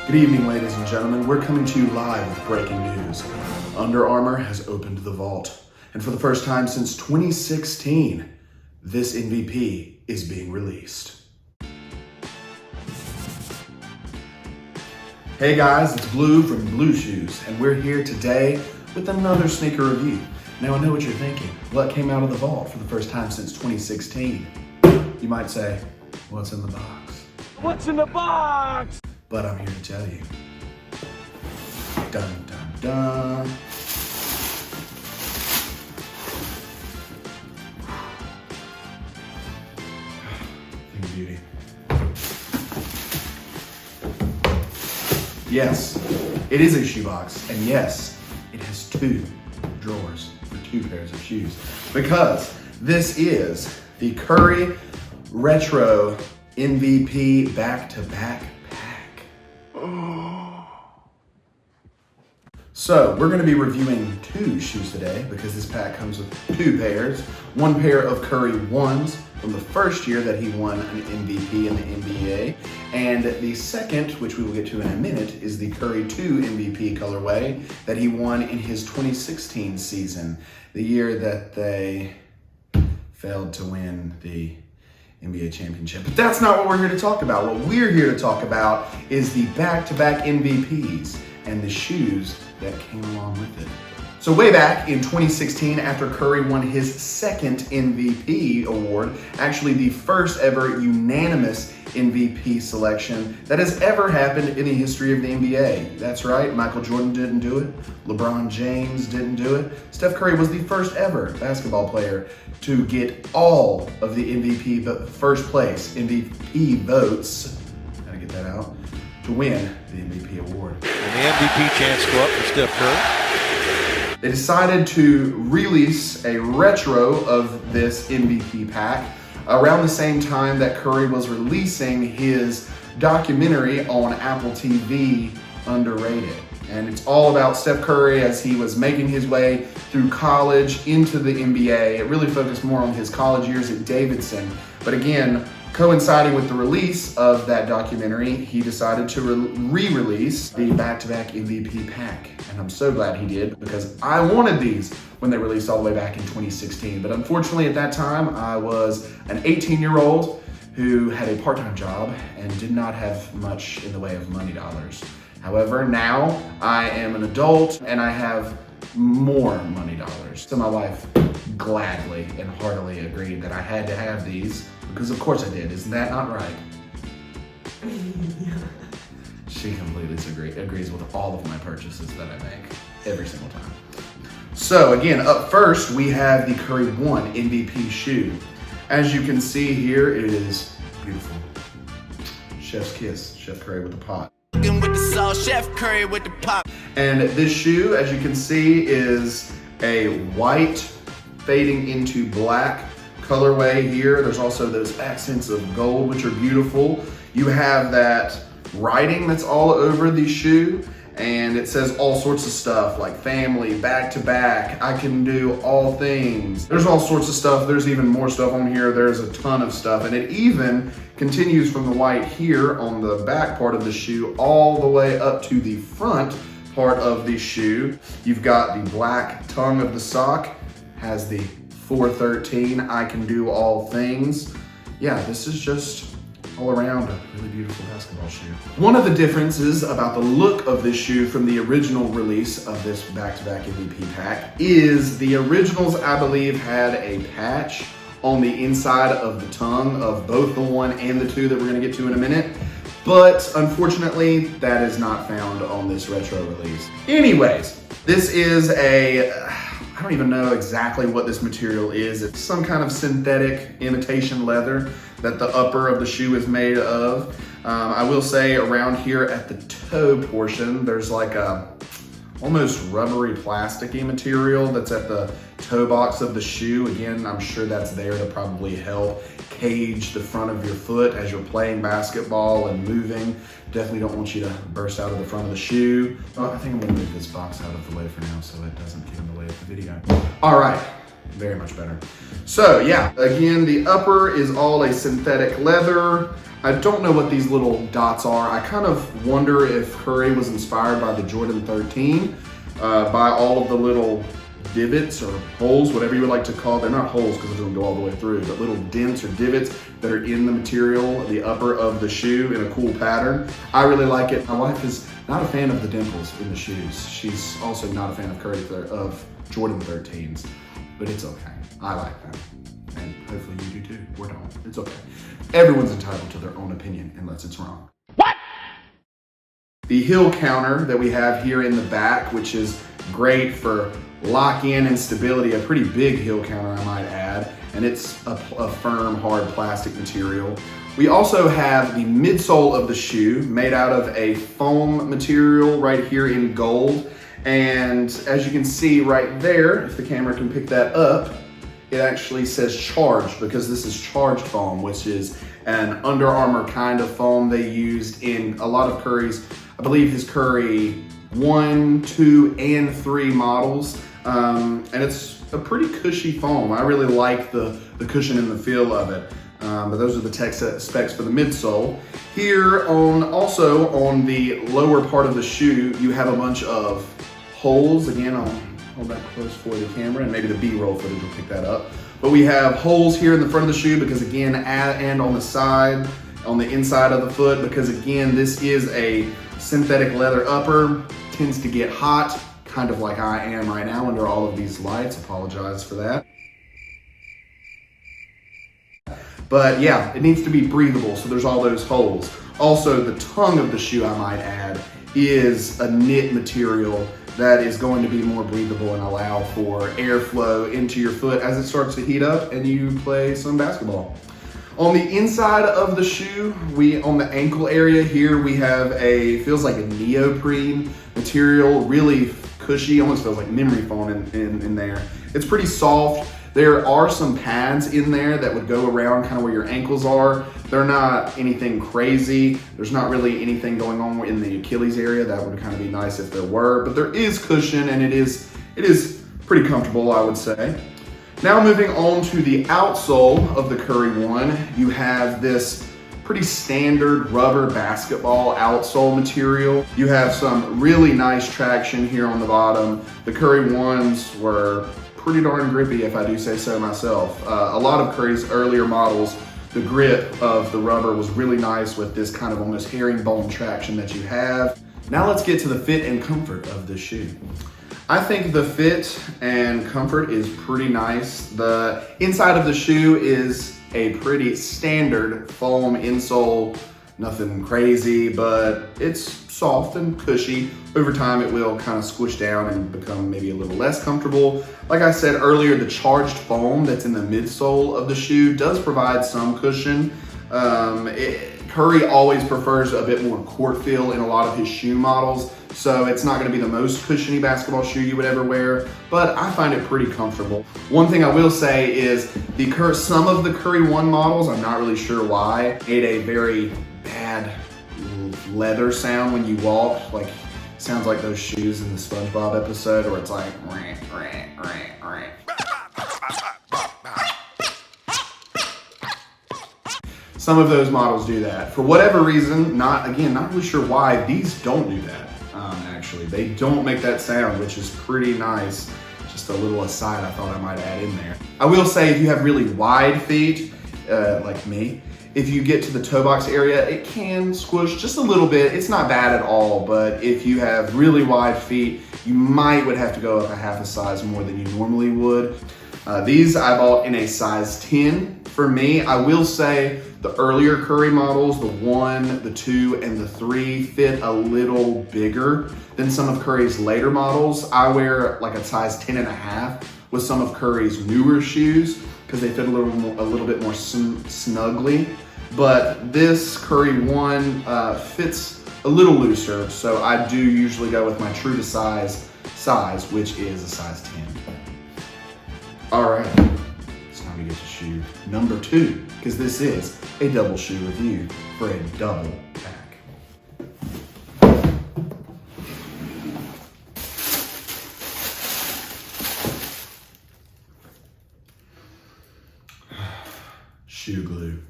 Good evening, ladies and gentlemen. We're coming to you live with breaking news. Under Armour has opened the vault. And for the first time since 2016, this MVP is being released. Hey guys, it's Blue from Blue Shoes, and we're here today with another sneaker review. Now I know what you're thinking. What came out of the vault for the first time since 2016? You might say, what's in the box? What's in the box? But I'm here to tell you. Dun, dun, dun. Thing of beauty. Yes, it is a shoebox, and yes, it has two drawers for two pairs of shoes, because this is the Curry Retro MVP back-to-back pack. So we're going to be reviewing two shoes today because this pack comes with two pairs. One pair of Curry 1s from the first year that he won an MVP in the NBA. And the second, which we will get to in a minute, is the Curry 2 MVP colorway that he won in his 2016 season, the year that they failed to win the NBA championship. But that's not what we're here to talk about. What we're here to talk about is the back-to-back MVPs and the shoes that came along with it. So way back in 2016, after Curry won his second MVP award, actually the first ever unanimous MVP selection that has ever happened in the history of the NBA. That's right, Michael Jordan didn't do it, LeBron James didn't do it. Steph Curry was the first ever basketball player to get all of the MVP, but first place MVP votes, gotta get that out, to win the MVP award. And the MVP chance go up for Steph Curry. They decided to release a retro of this MVP pack around the same time that Curry was releasing his documentary on Apple TV, Underrated. And it's all about Steph Curry as he was making his way through college into the NBA. It really focused more on his college years at Davidson. But again, coinciding with the release of that documentary, he decided to re-release the back-to-back MVP pack. And I'm so glad he did, because I wanted these when they released all the way back in 2016. But unfortunately at that time, I was an 18-year-old who had a part-time job and did not have much in the way of money dollars. However, now I am an adult and I have more money dollars. So my wife gladly and heartily agreed that I had to have these, because of course I did. Isn't that not right? She completely agrees with all of my purchases that I make every single time. So again, up first we have the Curry 1 MVP shoe. As you can see here, it is beautiful. Chef's kiss, Chef Curry with the pot. With the sauce, Chef Curry with the pop. And this shoe, as you can see, is a white fading into black colorway here. There's also those accents of gold, which are beautiful. You have that writing that's all over the shoe, and it says all sorts of stuff like family, back to back, I can do all things. There's all sorts of stuff. There's even more stuff on here. There's a ton of stuff, and it even continues from the white here on the back part of the shoe all the way up to the front part of the shoe. You've got the black tongue of the sock, has the 413, I can do all things. Yeah, this is just all around a really beautiful basketball shoe. One of the differences about the look of this shoe from the original release of this back-to-back MVP pack is the originals, I believe, had a patch on the inside of the tongue of both the 1 and the 2 that we're gonna get to in a minute. But unfortunately, that is not found on this retro release. Anyways, this is I don't even know exactly what this material is. It's some kind of synthetic imitation leather that the upper of the shoe is made of. I will say around here at the toe portion, there's like a almost rubbery plasticky material that's at the toe box of the shoe. Again, I'm sure that's there to probably help cage the front of your foot as you're playing basketball and moving. Definitely don't want you to burst out of the front of the shoe. I think I'm gonna move this box out of the way for now so it doesn't get in the way of the video. All right, very much better. So yeah, again, the upper is all a synthetic leather. I don't know what these little dots are. I kind of wonder if Curry was inspired by the Jordan 13, by all of the little divots or holes, whatever you would like to call them. They're not holes because it doesn't go all the way through, but little dents or divots that are in the material, the upper of the shoe in a cool pattern. I really like it. My wife is not a fan of the dimples in the shoes. She's also not a fan of Jordan 13s, but it's okay. I like them. And hopefully you do too, or don't. It's okay. Everyone's entitled to their own opinion unless it's wrong. What? The heel counter that we have here in the back, which is great for lock-in and stability, a pretty big heel counter I might add, and it's a firm, hard plastic material. We also have the midsole of the shoe made out of a foam material right here in gold. And as you can see right there, if the camera can pick that up, it actually says charged because this is charged foam, which is an Under Armour kind of foam they used in a lot of Curry's, I believe his Curry 1, 2, and 3 models. And it's a pretty cushy foam. I really like the cushion and the feel of it. But those are the tech specs for the midsole. Here also on the lower part of the shoe, you have a bunch of holes. Again, I'll hold that close for the camera and maybe the B-roll footage will pick that up. But we have holes here in the front of the shoe because again, and on the side, on the inside of the foot, because again, this is a synthetic leather upper, tends to get hot, kind of like I am right now under all of these lights. Apologize for that. But yeah, it needs to be breathable, so there's all those holes. Also, the tongue of the shoe, I might add, is a knit material that is going to be more breathable and allow for airflow into your foot as it starts to heat up and you play some basketball. On the inside of the shoe, on the ankle area here, we have feels like a neoprene material, really cushy, almost feels like memory foam in there. It's pretty soft. There are some pads in there that would go around kind of where your ankles are. They're not anything crazy. There's not really anything going on in the Achilles area. That would kind of be nice if there were, but there is cushion and it is pretty comfortable, I would say. Now moving on to the outsole of the Curry 1, you have this pretty standard rubber basketball outsole material. You have some really nice traction here on the bottom. The Curry 1s were pretty darn grippy, if I do say so myself. A lot of Curry's earlier models, the grip of the rubber was really nice with this kind of almost herringbone traction that you have. Now let's get to the fit and comfort of this shoe. I think the fit and comfort is pretty nice. The inside of the shoe is a pretty standard foam insole, nothing crazy, but it's soft and cushy. Over time, it will kind of squish down and become maybe a little less comfortable. Like I said earlier, the charged foam that's in the midsole of the shoe does provide some cushion. Curry always prefers a bit more court feel in a lot of his shoe models, so it's not going to be the most cushiony basketball shoe you would ever wear, but I find it pretty comfortable. One thing I will say is some of the Curry 1 models, I'm not really sure why, made a very bad leather sound when you walk. Like, sounds like those shoes in the SpongeBob episode where it's like rant, rant, rant, rant. Some of those models do that. For whatever reason, not really sure why, these don't do that, actually. They don't make that sound, which is pretty nice. Just a little aside I thought I might add in there. I will say if you have really wide feet, like me, if you get to the toe box area, it can squish just a little bit. It's not bad at all, but if you have really wide feet, you would have to go up a half a size more than you normally would. These I bought in a size 10. For me, I will say the earlier Curry models, the 1, the 2, and the 3 fit a little bigger than some of Curry's later models. I wear like a size 10.5 with some of Curry's newer shoes because they fit a little bit more snugly. But this Curry 1 fits a little looser, so I do usually go with my true to size, which is a size 10. All right, it's time to get to shoe number 2, because this is a double shoe review for a double pack. shoe glue.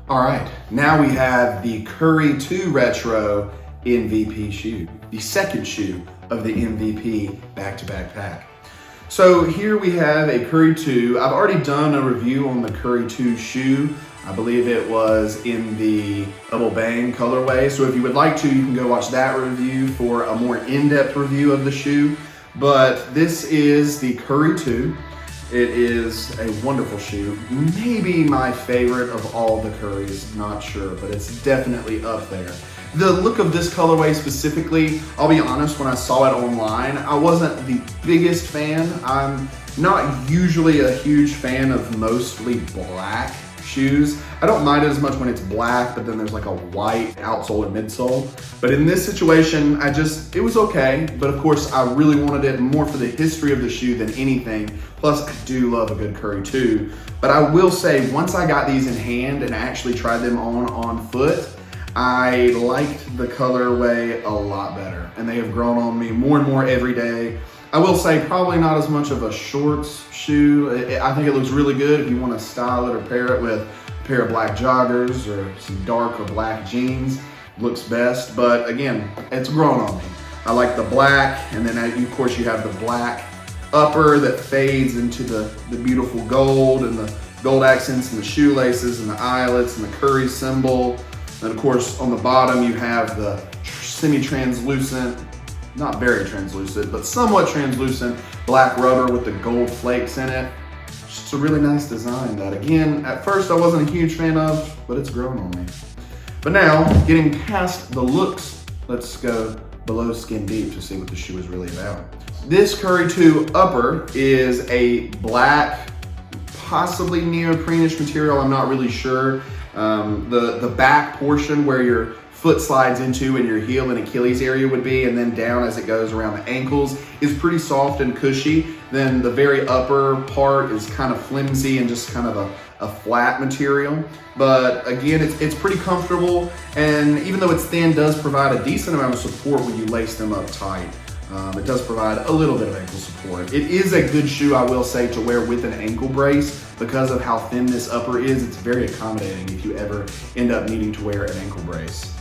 All right, now we have the Curry 2 Retro MVP shoe, the second shoe of the MVP back-to-back pack. So here we have a Curry 2. I've already done a review on the Curry 2 shoe. I believe it was in the Double Bang colorway. So if you would like to, you can go watch that review for a more in-depth review of the shoe. But this is the Curry 2. It is a wonderful shoe. Maybe my favorite of all the Currys, not sure, but it's definitely up there. The look of this colorway specifically, I'll be honest, when I saw it online, I wasn't the biggest fan. I'm not usually a huge fan of mostly black shoes. I don't mind it as much when it's black, but then there's like a white outsole and midsole. But in this situation, it was okay. But of course, I really wanted it more for the history of the shoe than anything. Plus, I do love a good Curry 2. But I will say, once I got these in hand and actually tried them on foot, I liked the colorway a lot better. And they have grown on me more and more every day. I will say probably not as much of a shorts shoe. I think it looks really good if you want to style it or pair it with a pair of black joggers or some dark or black jeans. Looks best, but again, it's grown on me. I like the black, and then of course you have the black upper that fades into the beautiful gold and the gold accents and the shoelaces and the eyelets and the Curry symbol. And of course on the bottom you have the semi-translucent, not very translucent, but somewhat translucent black rubber with the gold flakes in it. Just a really nice design that, again, at first I wasn't a huge fan of, but it's grown on me. But now, getting past the looks, let's go below skin deep to see what the shoe is really about. This Curry 2 upper is a black, possibly neoprene-ish material, I'm not really sure. The back portion where your foot slides into and your heel and Achilles area would be, and then down as it goes around the ankles, is pretty soft and cushy. Then the very upper part is kind of flimsy and just kind of a flat material. But again, it's pretty comfortable, and even though it's thin, does provide a decent amount of support when you lace them up tight. It does provide a little bit of ankle support. It is a good shoe, I will say, to wear with an ankle brace. Because of how thin this upper is, it's very accommodating if you ever end up needing to wear an ankle brace.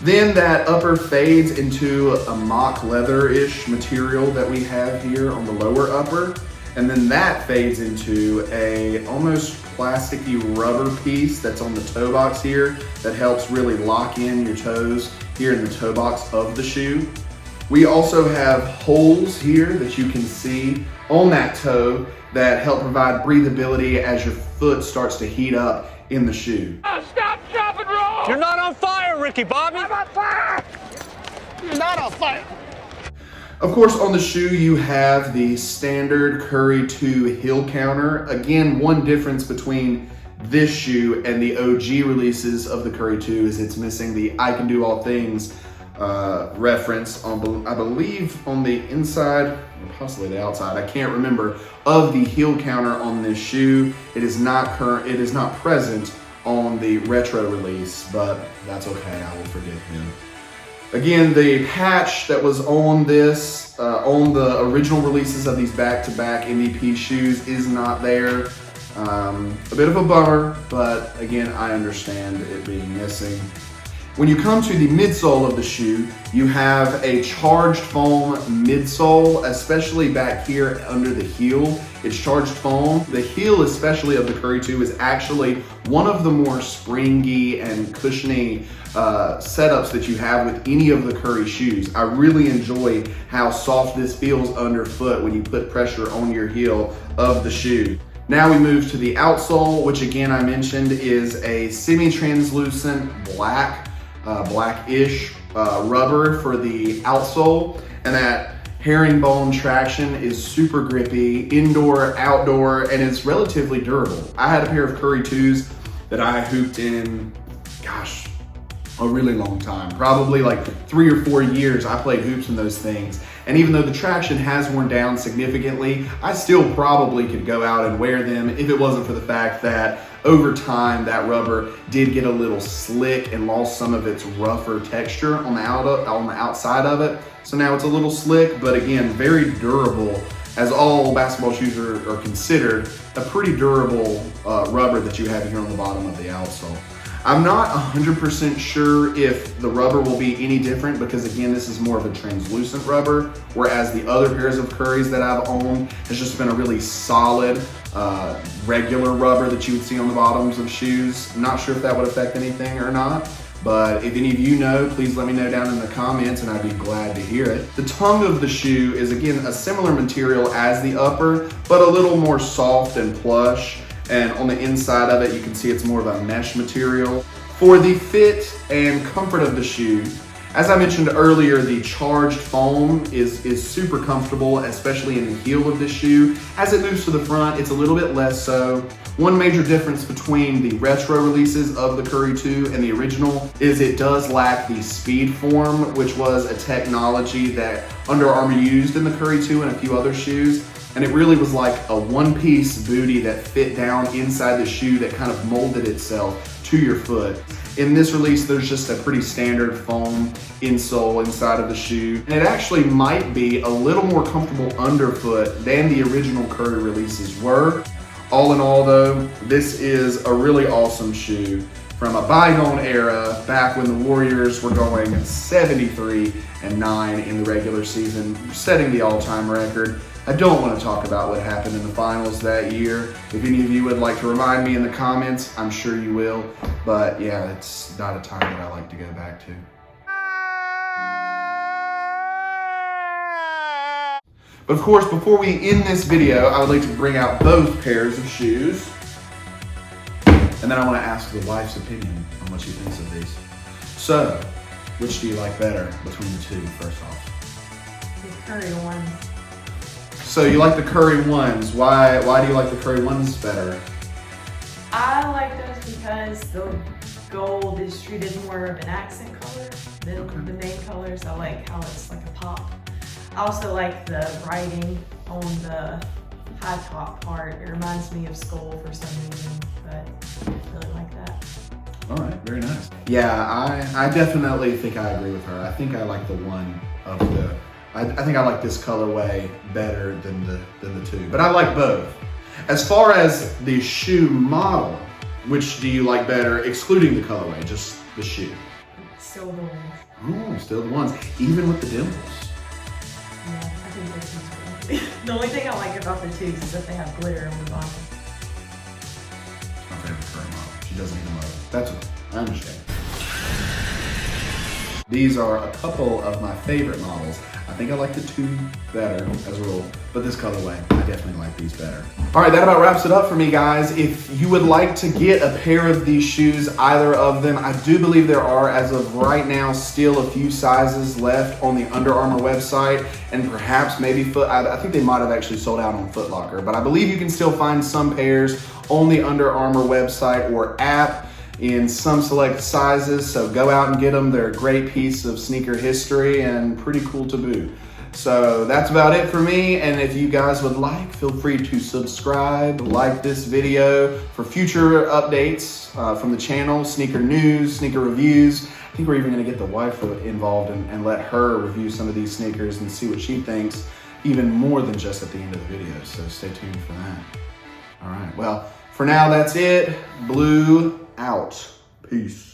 Then that upper fades into a mock leather-ish material that we have here on the lower upper. And then that fades into a almost plasticky rubber piece that's on the toe box here that helps really lock in your toes here in the toe box of the shoe. We also have holes here that you can see on that toe that help provide breathability as your foot starts to heat up in the shoe. Oh, stop, drop, and roll! You're not on fire, Ricky Bobby. I'm on fire! You're not on fire! Of course, on the shoe, you have the standard Curry 2 heel counter. Again, one difference between this shoe and the OG releases of the Curry 2 is it's missing the I Can Do All Things reference on, I believe, on the inside, or possibly the outside, I can't remember, of the heel counter on this shoe. It is not present on the retro release, but that's okay, I will forgive him. Again, the patch that was on this, on the original releases of these back-to-back MVP shoes is not there. A bit of a bummer, but again, I understand it being missing. When you come to the midsole of the shoe, you have a charged foam midsole, especially back here under the heel. It's charged foam. The heel, especially of the Curry 2, is actually one of the more springy and cushiony setups that you have with any of the Curry shoes. I really enjoy how soft this feels underfoot when you put pressure on your heel of the shoe. Now we move to the outsole, which again I mentioned is a semi-translucent blackish rubber for the outsole, and that herringbone traction is super grippy, indoor, outdoor, and it's relatively durable. I had a pair of Curry 2s that I hooped in, a really long time, probably like 3 or 4 years. I played hoops in those things, And even though the traction has worn down significantly, I still probably could go out and wear them if it wasn't for the fact that over time that rubber did get a little slick and lost some of its rougher texture on the outside of it. So now it's a little slick, but again, very durable. As all basketball shoes are considered, a pretty durable rubber that you have here on the bottom of the outsole. I'm not 100% sure if the rubber will be any different because again, this is more of a translucent rubber, whereas the other pairs of Currys that I've owned has just been a really solid, regular rubber that you would see on the bottoms of shoes. I'm not sure if that would affect anything or not, but if any of you know, please let me know down in the comments and I'd be glad to hear it. The tongue of the shoe is again a similar material as the upper, but a little more soft and plush. And on the inside of it, you can see it's more of a mesh material. For the fit and comfort of the shoe, as I mentioned earlier, the charged foam is super comfortable, especially in the heel of the shoe. As it moves to the front, it's a little bit less so. One major difference between the retro releases of the Curry 2 and the original is it does lack the speed form, which was a technology that Under Armour used in the Curry 2 and a few other shoes. And it really was like a one-piece booty that fit down inside the shoe that kind of molded itself to your foot. In this release, there's just a pretty standard foam insole inside of the shoe. And it actually might be a little more comfortable underfoot than the original Curry releases were. All in all though, this is a really awesome shoe from a bygone era back when the Warriors were going 73-9 in the regular season, setting the all-time record. I don't want to talk about what happened in the finals that year. If any of you would like to remind me in the comments, I'm sure you will. But yeah, it's not a time that I like to go back to. But of course, before we end this video, I would like to bring out both pairs of shoes. And then I want to ask the wife's opinion on what she thinks of these. So, which do you like better between the two, first off? The Curry one. So you like the Curry ones. Why do you like the Curry ones better? I like those because the gold is treated more of an accent color than the main colors. I like how it's like a pop. I also like the writing on the high top part. It reminds me of Skull for some reason, but I really like that. All right, very nice. Yeah, I definitely think I agree with her. I think I like the one of the, I think I like this colorway better than the two, but I like both. As far as the shoe model, which do you like better, excluding the colorway, just the shoe? Still the ones. Oh, still the ones, even with the dimples. Yeah, I think this is good. The only thing I like about the twos is that they have glitter on the bottom. My favorite Curry model. She doesn't even love it. That's okay. I understand. These are a couple of my favorite models. I think I like the two better as a rule, but this colorway, I definitely like these better. All right, that about wraps it up for me, guys. If you would like to get a pair of these shoes, either of them, I do believe there are, as of right now, still a few sizes left on the Under Armour website, and perhaps maybe I think they might have actually sold out on Foot Locker, but I believe you can still find some pairs on the Under Armour website or app in some select sizes, so go out and get them. They're a great piece of sneaker history and pretty cool to boot. So that's about it for me, and if you guys would like, feel free to subscribe, like this video for future updates from the channel, sneaker news, sneaker reviews. I think we're even gonna get the wife involved and let her review some of these sneakers and see what she thinks, even more than just at the end of the video, so stay tuned for that. All right, well, for now, that's it. Blue out. Peace.